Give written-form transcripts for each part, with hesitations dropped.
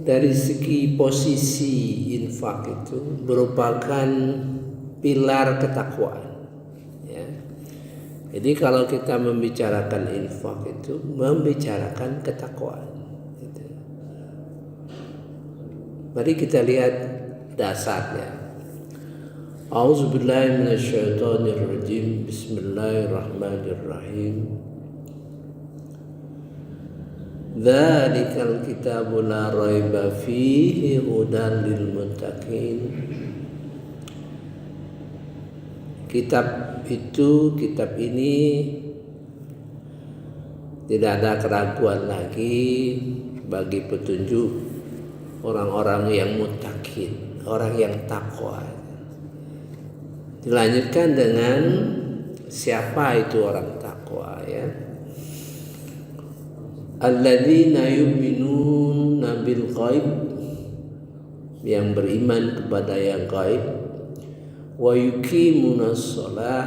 dari segi posisi infak itu merupakan pilar ketakwaan, ya. Jadi kalau kita membicarakan infak itu membicarakan ketakwaan, gitu. Mari kita lihat dasarnya. A'udzubillahi minasyaitonirrajim. Bismillahirrahmanirrahim. Dzalikal kitabu la raiba fihi hudan lil muttaqin. Kitab ini tidak ada keraguan lagi bagi petunjuk orang-orang yang muttaqin, orang yang takwa. Dilanjutkan dengan siapa itu orang takwa, ya. Alladzina yu'minuna bil ghaib, yang beriman kepada yang gaib, wa yuqimunas shalah,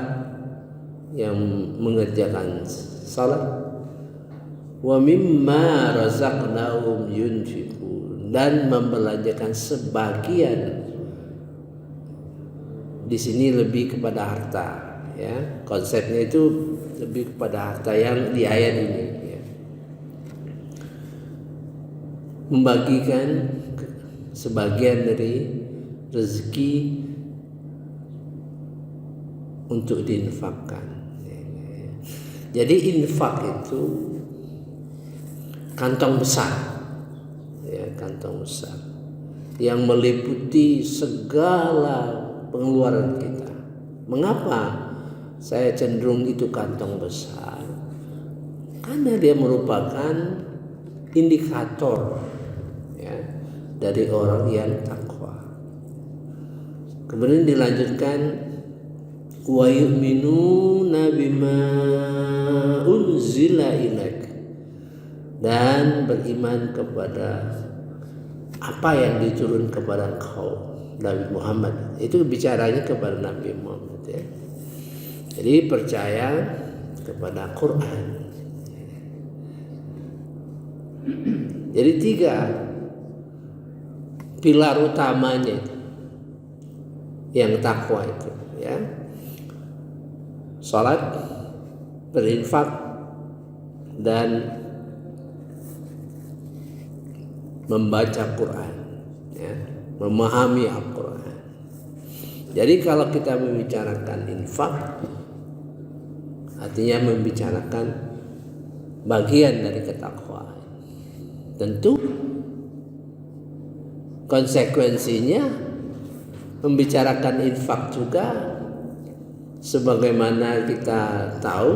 yang mengerjakan salat, wa mimma razaqnahum yunfiqun, dan membelanjakan sebagian. Di sini lebih kepada harta, ya. Konsepnya itu lebih kepada harta yang di ayat ini, ya. Membagikan sebagian dari rezeki untuk diinfakkan. Jadi infak itu kantong besar, ya, kantong besar yang meliputi segala pengeluaran kita. Mengapa saya cenderung itu kantong besar? Karena dia merupakan indikator, ya, dari orang yang takwa. Kemudian dilanjutkan, wa yu'minuna bima unzila ilaik, dan beriman kepada apa yang diturun kepada engkau, Nabi Muhammad. Itu bicaranya kepada Nabi Muhammad, ya. Jadi percaya kepada Quran. Jadi 3 pilar utamanya yang takwa itu, ya. Salat, berinfak, dan membaca Quran, ya, memahami Al-Quran. Jadi kalau kita membicarakan infak, artinya membicarakan bagian dari ketakwaan. Tentu konsekuensinya membicarakan infak juga, sebagaimana kita tahu,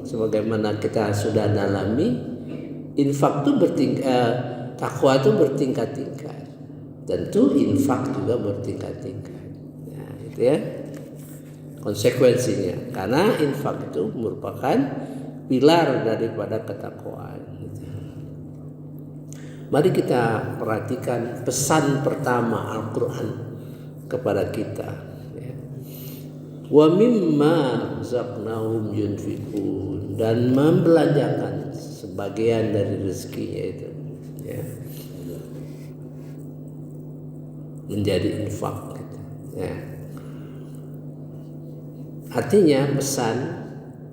sebagaimana kita sudah dalami, infak itu takwa itu bertingkat-tingkat. Tentu infak juga bertingkat-tingkat. Nah, itu, ya, konsekuensinya. Karena infak itu merupakan pilar daripada ketakwaan. Mari kita perhatikan pesan pertama Al-Quran kepada kita, ya. Wa mimma razaqnahum yunfiqun, dan membelanjakan sebagian dari rezekinya itu, ya, menjadi infak, gitu, ya. Artinya pesan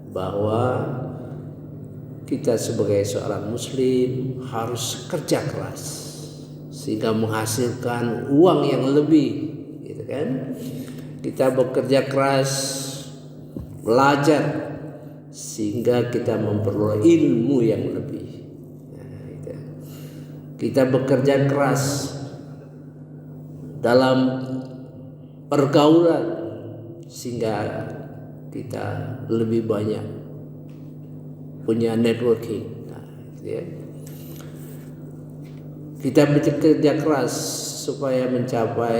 bahwa kita sebagai seorang muslim harus kerja keras sehingga menghasilkan uang yang lebih, gitu kan. Kita bekerja keras, belajar sehingga kita memperoleh ilmu yang lebih. Nah, gitu. Kita bekerja keras dalam pergaulan sehingga kita lebih banyak punya networking. Nah, ya. Kita bekerja keras supaya mencapai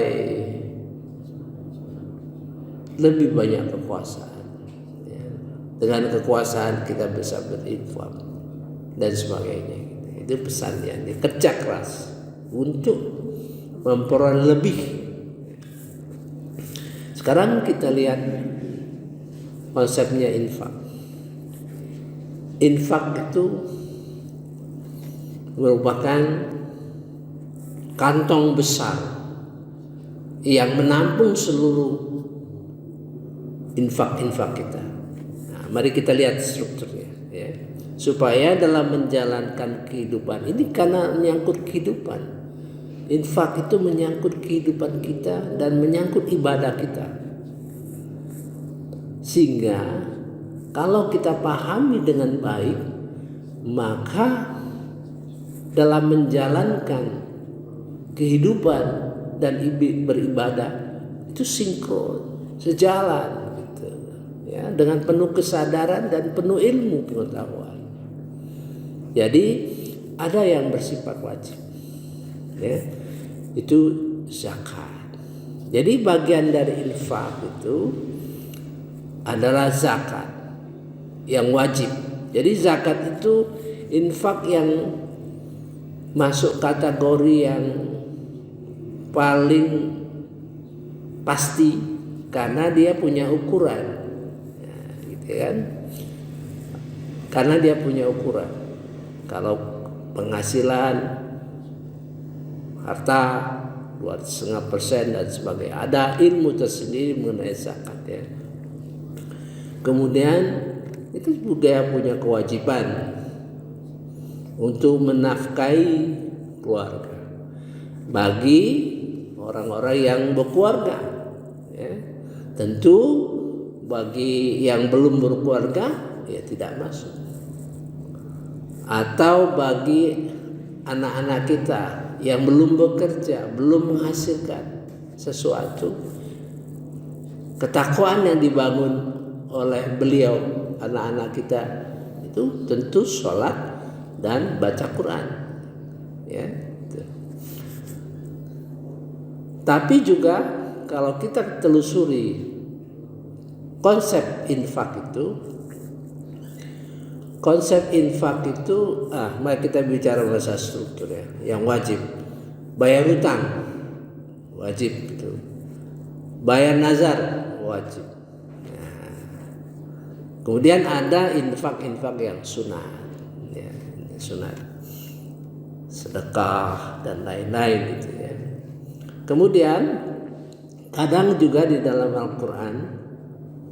lebih banyak kekuasaan, ya. Dengan kekuasaan kita bisa berinfak dan sebagainya. Itu pesannya, kerja keras untuk memperoleh lebih. Sekarang kita lihat konsepnya infak. Infak itu merupakan kantong besar yang menampung seluruh infak-infak kita. Nah, mari kita lihat strukturnya, ya. Supaya dalam menjalankan kehidupan ini, karena menyangkut kehidupan, infak itu menyangkut kehidupan kita dan menyangkut ibadah kita. Sehingga kalau kita pahami dengan baik, maka dalam menjalankan kehidupan dan beribadah itu sinkron, sejalan gitu, ya, dengan penuh kesadaran dan penuh ilmu pengetahuan. Jadi ada yang bersifat wajib, ya, itu zakat. Jadi bagian dari infak itu adalah zakat yang wajib. Jadi zakat itu infak yang masuk kategori yang paling pasti karena dia punya ukuran, ya, gitu kan? Karena dia punya ukuran. Kalau penghasilan, harta 2,5% dan sebagainya, ada ilmu tersendiri mengenai zakat, ya. Kemudian itu juga punya kewajiban untuk menafkahi keluarga bagi orang-orang yang berkeluarga, ya. Tentu bagi yang belum berkeluarga ya tidak masuk, atau bagi anak-anak kita yang belum bekerja, belum menghasilkan sesuatu, ketakwaan yang dibangun oleh beliau anak-anak kita itu tentu sholat dan baca Quran, ya. Tapi juga kalau kita telusuri konsep infak itu, mari kita bicara masalah struktur, ya. Yang wajib, bayar hutang wajib, itu bayar nazar wajib. Nah, kemudian ada infak-infak yang sunat, ya, sunat, sedekah dan lain-lain gitu, ya. Kemudian kadang juga di dalam Al-Quran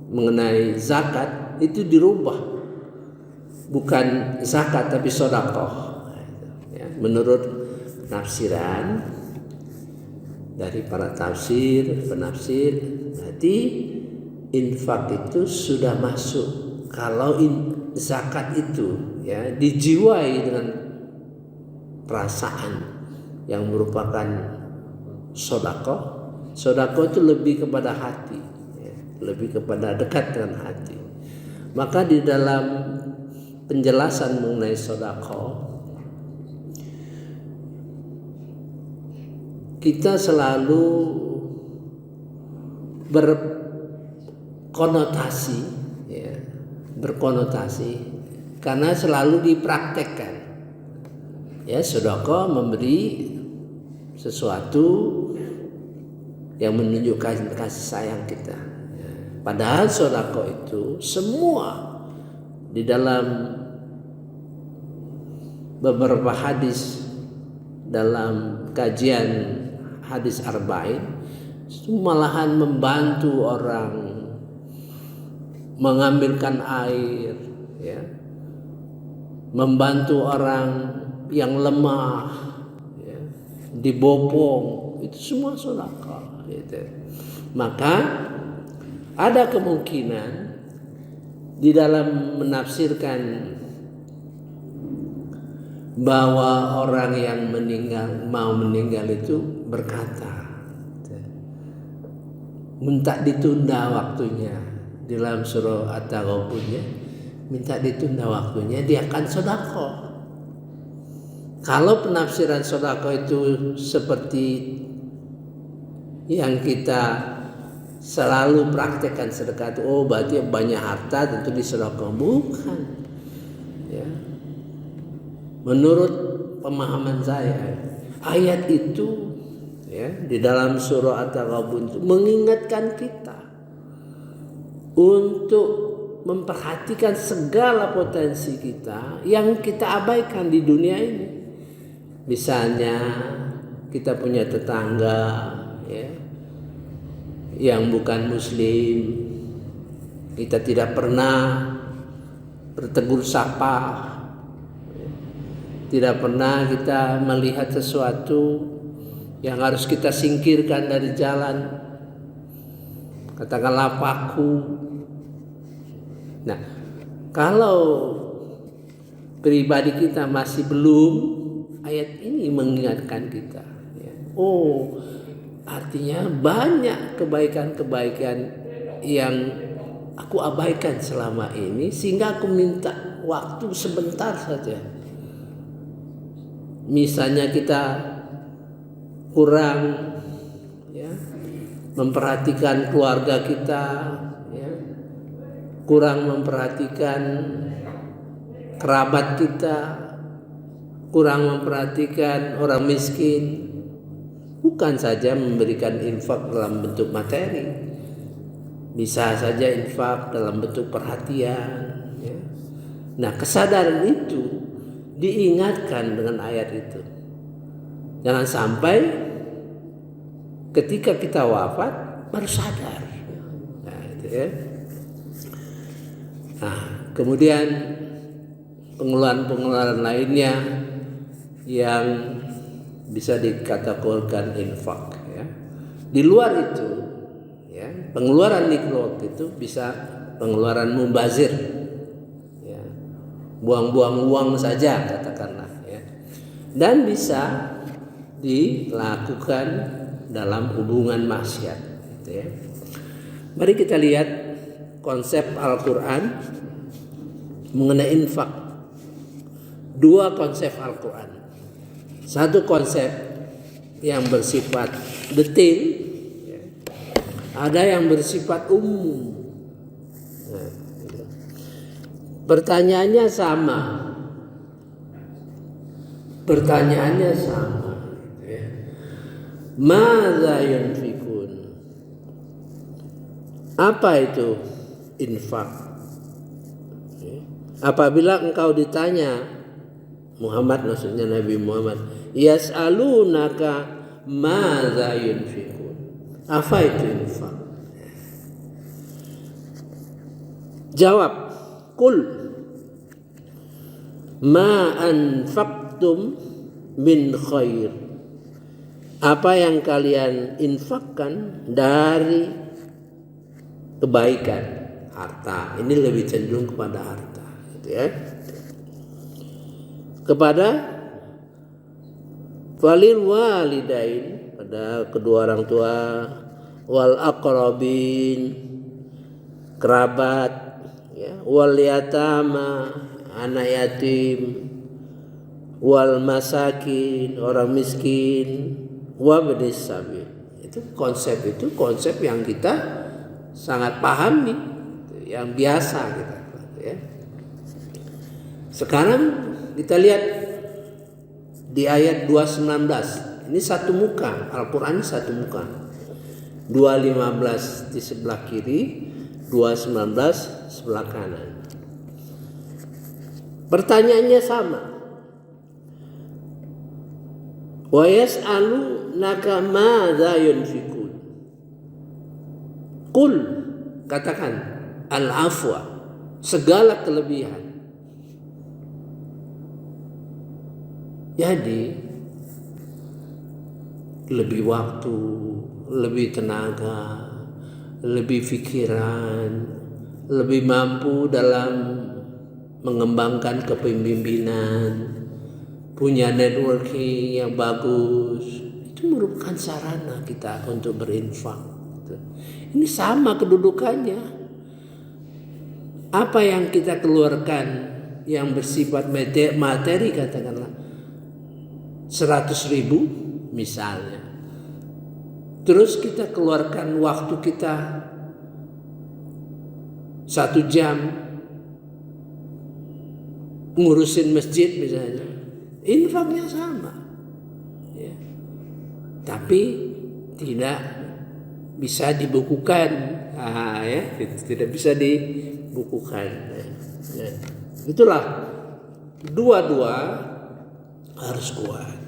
mengenai zakat itu dirubah, bukan zakat tapi sedekah, ya. Menurut penafsiran dari para penafsir, berarti infak itu sudah masuk kalau zakat itu, ya, dijiwai dengan perasaan yang merupakan sedekah. Sedekah itu lebih kepada hati, ya, lebih kepada dekat dengan hati. Maka di dalam penjelasan mengenai sedekah, kita selalu berkonotasi, ya, karena selalu dipraktekkan, ya, sedekah memberi sesuatu yang menunjukkan kasih sayang kita, ya. Padahal sedekah itu semua di dalam beberapa hadis dalam kajian hadis arba'in itu malahan membantu orang mengambilkan air, ya, membantu orang yang lemah, ya, dibopong, itu semua sedekah, gitu. Maka ada kemungkinan di dalam menafsirkan bahwa orang yang mau meninggal itu berkata, minta ditunda waktunya, di dalam surah At-Taghabun, minta ditunda waktunya, dia akan sedekah. Kalau penafsiran sedekah itu seperti yang kita selalu praktekkan sedekah itu, oh berarti banyak harta tentu disedekah, bukan, ya. Menurut pemahaman saya, ayat itu, ya, di dalam surah At-Taghabun itu mengingatkan kita untuk memperhatikan segala potensi kita yang kita abaikan di dunia ini. Misalnya kita punya tetangga ya, yang bukan muslim, kita tidak pernah bertegur sapa, tidak pernah kita melihat sesuatu yang harus kita singkirkan dari jalan, katakanlah paku. Nah, kalau pribadi kita masih belum, ayat ini mengingatkan kita ya. Oh, artinya banyak kebaikan-kebaikan yang aku abaikan selama ini, sehingga aku minta waktu sebentar saja. Misalnya kita kurang ya, memperhatikan keluarga kita ya, kurang memperhatikan kerabat kita, kurang memperhatikan orang miskin. Bukan saja memberikan infak dalam bentuk materi, bisa saja infak dalam bentuk perhatian ya. Nah, kesadaran itu diingatkan dengan ayat itu. Jangan sampai ketika kita wafat baru sadar. Nah, itu ya. Nah, kemudian pengeluaran-pengeluaran lainnya yang bisa dikategorikan infak ya. Di luar itu ya, pengeluaran nikmat itu bisa pengeluaran mubazir ya, buang-buang uang saja katakanlah ya, dan bisa dilakukan dalam hubungan maksiat gitu ya. Mari kita lihat konsep Al-Quran mengenai infak. Dua konsep Al-Quran. Satu konsep yang bersifat detail, ya. Ada yang bersifat umum. Nah, gitu. Pertanyaannya sama. Ya. Madza yunfikun? Apa itu infak? Ya. Apabila engkau ditanya, Muhammad, maksudnya Nabi Muhammad, yas'alunaka madza yunfikun? Apa itu infak? Jawab, qul ma anfaqtum min khair. Apa yang kalian infakkan dari kebaikan, harta. Ini lebih cenderung kepada harta gitu ya. Kepada walil walidain, pada kedua orang tua, wal aqrabin, kerabat ya, wal yatama, anak yatim, wal masakin, orang miskin, wa bnis sabil. Itu konsep yang kita sangat pahami, yang biasa kita ya. Sekarang kita lihat di ayat 219. Ini satu muka, Al-Quran ini satu muka. 215 di sebelah kiri, 219 sebelah kanan. Pertanyaannya sama. Wa yas'alunaka madza yunfikun? Qul, katakan, al-afwa, segala kelebihan. Jadi lebih waktu, lebih tenaga, lebih pikiran, lebih mampu dalam mengembangkan kepemimpinan, punya networking yang bagus, itu merupakan sarana kita untuk berinfak. Ini sama kedudukannya. Apa yang kita keluarkan yang bersifat materi, katakanlah 100.000 misalnya, terus kita keluarkan waktu kita 1 jam ngurusin masjid misalnya, infaknya sama ya. Tapi tidak bisa dibukukan ya, tidak bisa dibukukan ya. Itulah dua-dua harus kuat.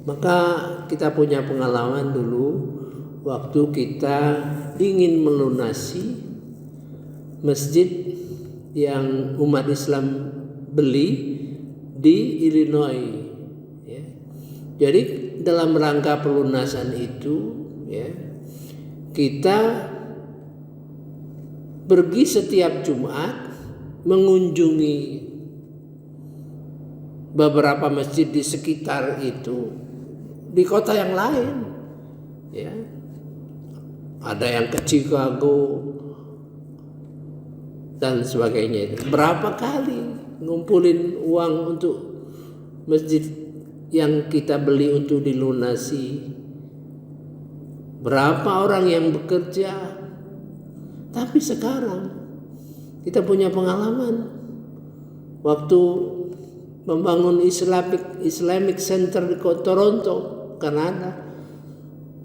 Maka kita punya pengalaman dulu waktu kita ingin melunasi masjid yang umat Islam beli di Illinois. Ya. Jadi dalam rangka pelunasan itu, ya, kita pergi setiap Jumat mengunjungi beberapa masjid di sekitar itu, di kota yang lain, ya. Ada yang ke Chicago dan sebagainya itu. Berapa kali ngumpulin uang untuk masjid yang kita beli untuk dilunasi. Berapa orang yang bekerja. Tapi sekarang kita punya pengalaman waktu membangun Islamic Center di Toronto, Kanada.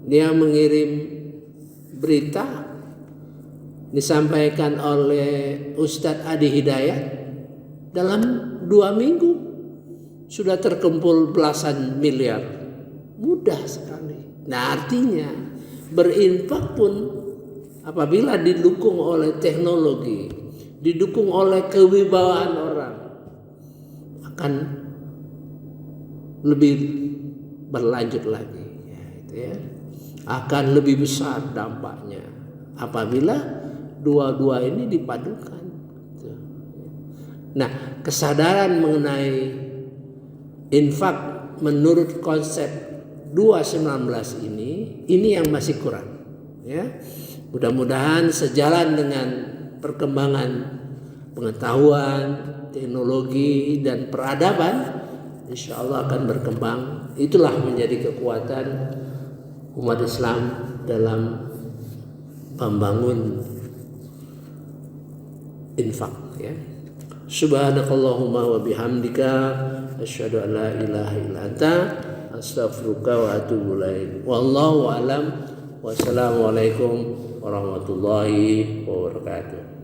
Dia mengirim berita disampaikan oleh Ustadz Adi Hidayat, dalam 2 minggu sudah terkumpul belasan miliar. Mudah sekali. Nah, artinya berinfak pun apabila didukung oleh teknologi, didukung oleh kewibawaan orang, akan lebih berlanjut lagi, ya, itu ya. Akan lebih besar dampaknya apabila dua-dua ini dipadukan. Nah, kesadaran mengenai infak menurut konsep 219 ini yang masih kurang, ya. Mudah-mudahan sejalan dengan perkembangan pengetahuan, teknologi dan peradaban, insya Allah akan berkembang. Itulah menjadi kekuatan umat Islam dalam membangun infak, ya. Subhanakallahumma wa bihamdika asyhadu an la ilaha illa anta astaghfiruka wa atubu ilaik. Wallahu alam. Wassalamualaikum warahmatullahi wabarakatuh.